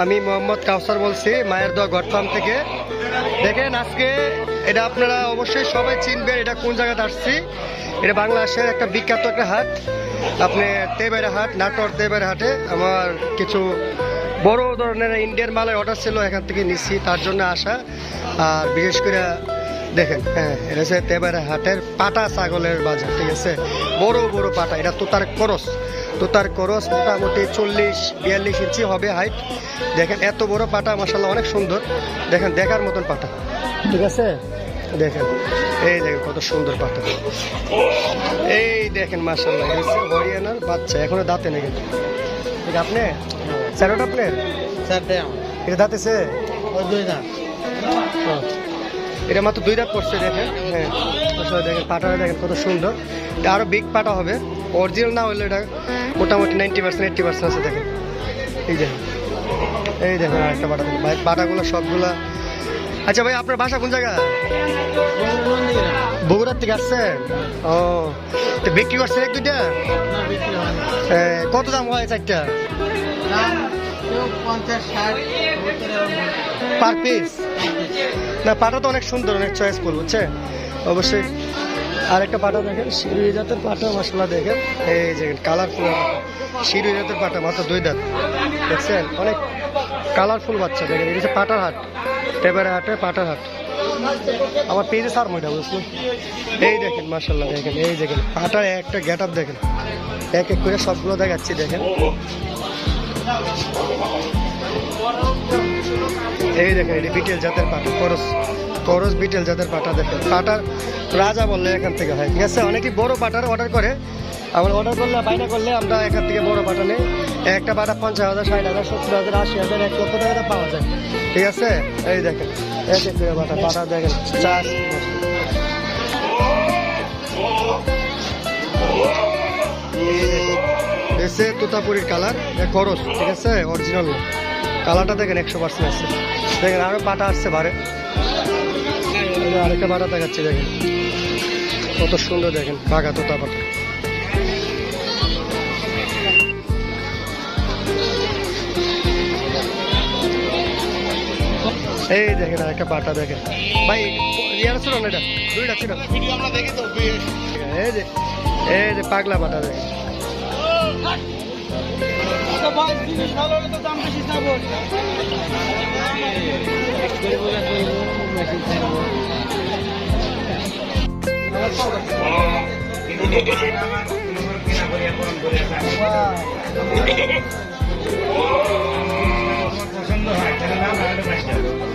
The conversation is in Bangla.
আমি মোহাম্মদ কাউসার বলছি মায়ের দোয়া গড ফার্ম থেকে। দেখেন আজকে এটা আপনারা অবশ্যই সবাই চিনবেন, এটা কোন জায়গাতে আসছি। এটা বাংলাদেশের একটা বিখ্যাত একটা হাট, আপনি তেবাইরা হাট, নাটোর তেবাইরা হাটে। আমার কিছু বড় ধরনের ইন্ডিয়ান মালের অর্ডার ছিল, এখান থেকে নিচ্ছি, তার জন্য আসা। আর বিশেষ করে দেখেন, হ্যাঁ, এটা হচ্ছে তেবাইরা হাটের পাটা ছাগলের বাজার, ঠিক আছে। বড় বড় পাটা, এটা তোতার করস মোটামুটি 40-42 ইঞ্চি হবে হাইট। দেখেন এত বড় পাটা, মাশাআল্লাহ অনেক সুন্দর। দেখেন দেখার মতন পাটা, ঠিক আছে। দেখেন এই দেখেন কত সুন্দর পাটা, এই দেখেন মাশাআল্লাহ। হরিয়ানার বাচ্চা, এখনো দাঁতে নেই কিন্তু। ঠিক আপনি স্যারটা আপনার এটা দাঁতেছে এটা মাত্র 2 দাঁত পড়ছে। দেখেন, হ্যাঁ আসলে দেখেন পাটাটা দেখেন কত সুন্দর। এটা আরো বিগ পাটা হবে, অরিজিনাল না হলে এটা মোটামুটি 90% আছে। দেখেন এই দেখেন আরেকটা পাটা, দেখেন ভাই পাটাগুলো সবগুলা। আচ্ছা ভাই, আপনার বাসা কোন জায়গা? বগুড়ার থেকে আসছেন? ও, তো বিক্রি করছেন 1-2টা? কত দাম হয় 4টা? Per piece? না, পাটা তো অনেক সুন্দর, অনেক চয়েসফুল, বুঝছেন। অবশ্যই আরেকটা পাটা দেখেন, শিরুই জাতের পাটা, মাশাআল্লাহ দেখেন এই যে কালারফুল শিরুই জাতের পাটা, মাত্র 2 দাঁত। দেখছেন অনেক কালারফুল বাচ্চা। দেখেন এটা হচ্ছে পাটার হাট, তেবাইরা হাটে পাটার হাট। আমার পেজে সার মইটা বুঝলি। এই দেখেন মাশাআল্লাহ, দেখেন এই দেখেন পাটার একটা গেট আপ, দেখেন এক এক করে সবগুলো দেখাচ্ছি। দেখেন এই দেখেন এটি বিটেল জাতের পাটা, করস বিটেল জাতের পাটা। দেখেন পাটার রাজা বললে এখান থেকে হয়, ঠিক আছে। অনেকেই বড় পাটার অর্ডার করে, আমরা অর্ডার করলে বাইরে করলে আমরা এখান থেকে বড় পাটা নেই। একটা পাটা 50,000, 60,000, 70,000, 80,000, 1 লক্ষ টাকা পাওয়া যায়, ঠিক আছে। এই দেখেন এক এক করে পাটা দেখেন চাষ। এসে তোতাপুরির কালার, করস, ঠিক আছে, অরিজিনাল কালারটা দেখেন 100% আছে। দেখেন আরো পাটা আসছে বারে, আরেকটা পাটা দেখাচ্ছি। দেখেন কত সুন্দর, দেখেন বাঘা তোতা পাটা। এই দেখেন আরেকটা পাটা, দেখেন ভাই ইয়ার ছিল না, এটা 2টা ছিল। এই যে পাগলা পাটা, দেখেন পছন্দ হয়।